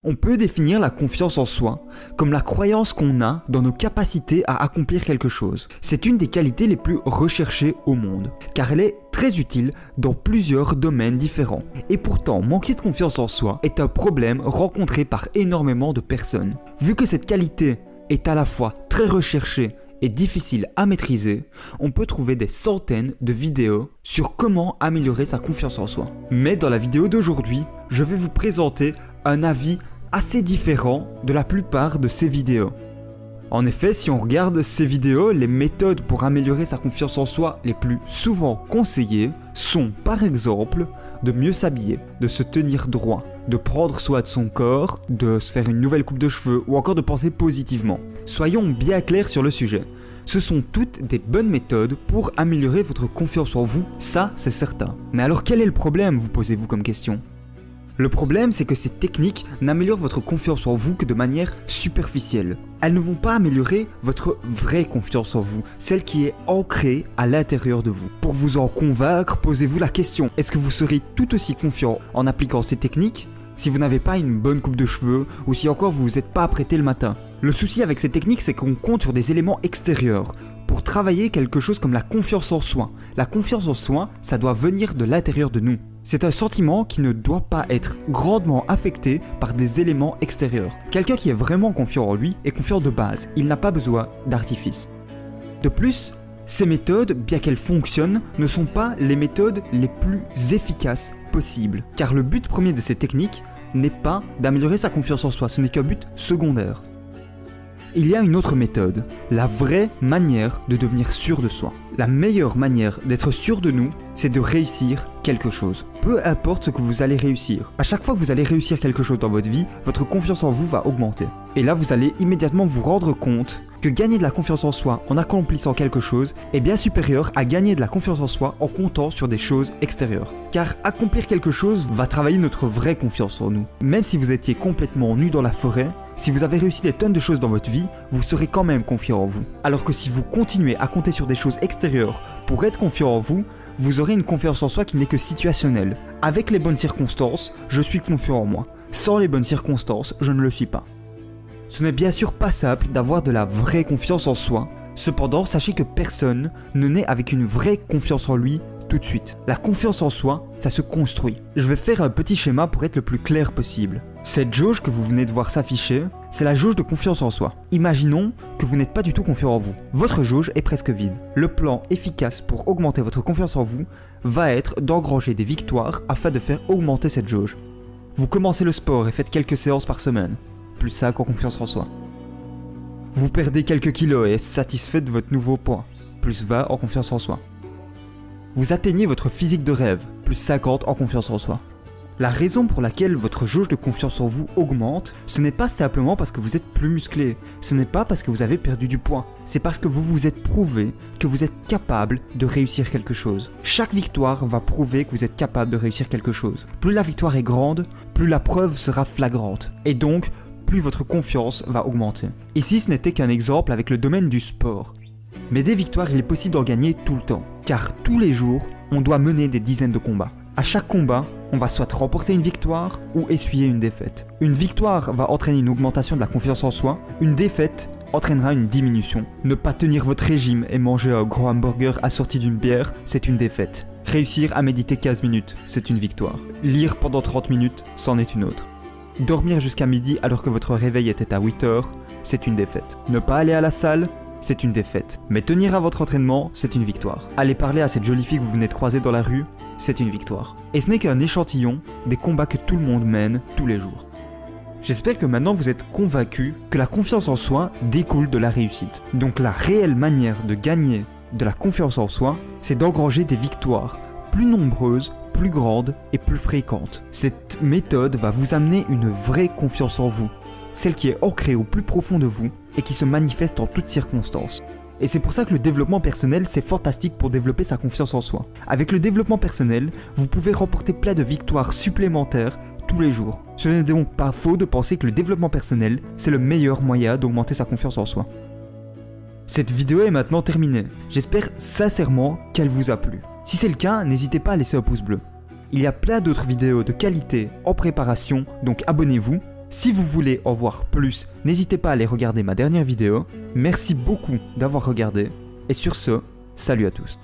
On peut définir la confiance en soi comme la croyance qu'on a dans nos capacités à accomplir quelque chose. C'est une des qualités les plus recherchées au monde, car elle est très utile dans plusieurs domaines différents. Et pourtant, manquer de confiance en soi est un problème rencontré par énormément de personnes. Vu que cette qualité est à la fois très recherchée et difficile à maîtriser, on peut trouver des centaines de vidéos sur comment améliorer sa confiance en soi. Mais dans la vidéo d'aujourd'hui, je vais vous présenter un avis assez différent de la plupart de ces vidéos. En effet, si on regarde ces vidéos, les méthodes pour améliorer sa confiance en soi les plus souvent conseillées sont par exemple de mieux s'habiller, de se tenir droit, de prendre soin de son corps, de se faire une nouvelle coupe de cheveux ou encore de penser positivement. Soyons bien clairs sur le sujet. Ce sont toutes des bonnes méthodes pour améliorer votre confiance en vous, ça c'est certain. Mais alors quel est le problème, vous posez-vous comme question ? Le problème, c'est que ces techniques n'améliorent votre confiance en vous que de manière superficielle. Elles ne vont pas améliorer votre vraie confiance en vous, celle qui est ancrée à l'intérieur de vous. Pour vous en convaincre, posez-vous la question, est-ce que vous serez tout aussi confiant en appliquant ces techniques si vous n'avez pas une bonne coupe de cheveux ou si encore vous vous êtes pas apprêté le matin? Le souci avec ces techniques, c'est qu'on compte sur des éléments extérieurs pour travailler quelque chose comme la confiance en soi. La confiance en soi, ça doit venir de l'intérieur de nous. C'est un sentiment qui ne doit pas être grandement affecté par des éléments extérieurs. Quelqu'un qui est vraiment confiant en lui est confiant de base, il n'a pas besoin d'artifice. De plus, ces méthodes, bien qu'elles fonctionnent, ne sont pas les méthodes les plus efficaces possibles. Car le but premier de ces techniques n'est pas d'améliorer sa confiance en soi, ce n'est qu'un but secondaire. Il y a une autre méthode, la vraie manière de devenir sûr de soi. La meilleure manière d'être sûr de nous, c'est de réussir quelque chose. Peu importe ce que vous allez réussir. À chaque fois que vous allez réussir quelque chose dans votre vie, votre confiance en vous va augmenter. Et là, vous allez immédiatement vous rendre compte que gagner de la confiance en soi en accomplissant quelque chose est bien supérieur à gagner de la confiance en soi en comptant sur des choses extérieures. Car accomplir quelque chose va travailler notre vraie confiance en nous. Même si vous étiez complètement nu dans la forêt, si vous avez réussi des tonnes de choses dans votre vie, vous serez quand même confiant en vous. Alors que si vous continuez à compter sur des choses extérieures pour être confiant en vous, vous aurez une confiance en soi qui n'est que situationnelle. Avec les bonnes circonstances, je suis confiant en moi. Sans les bonnes circonstances, je ne le suis pas. Ce n'est bien sûr pas simple d'avoir de la vraie confiance en soi. Cependant, sachez que personne ne naît avec une vraie confiance en lui tout de suite. La confiance en soi, ça se construit. Je vais faire un petit schéma pour être le plus clair possible. Cette jauge que vous venez de voir s'afficher, c'est la jauge de confiance en soi. Imaginons que vous n'êtes pas du tout confiant en vous. Votre jauge est presque vide. Le plan efficace pour augmenter votre confiance en vous va être d'engranger des victoires afin de faire augmenter cette jauge. Vous commencez le sport et faites quelques séances par semaine. Plus 5 en confiance en soi. Vous perdez quelques kilos et êtes satisfait de votre nouveau poids. Plus 20 en confiance en soi. Vous atteignez votre physique de rêve. Plus 50 en confiance en soi. La raison pour laquelle votre jauge de confiance en vous augmente, ce n'est pas simplement parce que vous êtes plus musclé, ce n'est pas parce que vous avez perdu du poids, c'est parce que vous vous êtes prouvé que vous êtes capable de réussir quelque chose. Chaque victoire va prouver que vous êtes capable de réussir quelque chose. Plus la victoire est grande, plus la preuve sera flagrante. Et donc, plus votre confiance va augmenter. Ici, ce n'était qu'un exemple avec le domaine du sport. Mais des victoires, il est possible d'en gagner tout le temps. Car tous les jours, on doit mener des dizaines de combats. À chaque combat, on va soit remporter une victoire ou essuyer une défaite. Une victoire va entraîner une augmentation de la confiance en soi, une défaite entraînera une diminution. Ne pas tenir votre régime et manger un gros hamburger assorti d'une bière, c'est une défaite. Réussir à méditer 15 minutes, c'est une victoire. Lire pendant 30 minutes, c'en est une autre. Dormir jusqu'à midi alors que votre réveil était à 8 heures, c'est une défaite. Ne pas aller à la salle, c'est une défaite. Mais tenir à votre entraînement, c'est une victoire. Aller parler à cette jolie fille que vous venez de croiser dans la rue, c'est une victoire. Et ce n'est qu'un échantillon des combats que tout le monde mène tous les jours. J'espère que maintenant vous êtes convaincus que la confiance en soi découle de la réussite. Donc la réelle manière de gagner de la confiance en soi, c'est d'engranger des victoires plus nombreuses, plus grandes et plus fréquentes. Cette méthode va vous amener une vraie confiance en vous, celle qui est ancrée au plus profond de vous et qui se manifeste en toutes circonstances. Et c'est pour ça que le développement personnel, c'est fantastique pour développer sa confiance en soi. Avec le développement personnel, vous pouvez remporter plein de victoires supplémentaires tous les jours. Ce n'est donc pas faux de penser que le développement personnel, c'est le meilleur moyen d'augmenter sa confiance en soi. Cette vidéo est maintenant terminée. J'espère sincèrement qu'elle vous a plu. Si c'est le cas, n'hésitez pas à laisser un pouce bleu. Il y a plein d'autres vidéos de qualité en préparation, donc abonnez-vous. Si vous voulez en voir plus, n'hésitez pas à aller regarder ma dernière vidéo. Merci beaucoup d'avoir regardé et sur ce, salut à tous.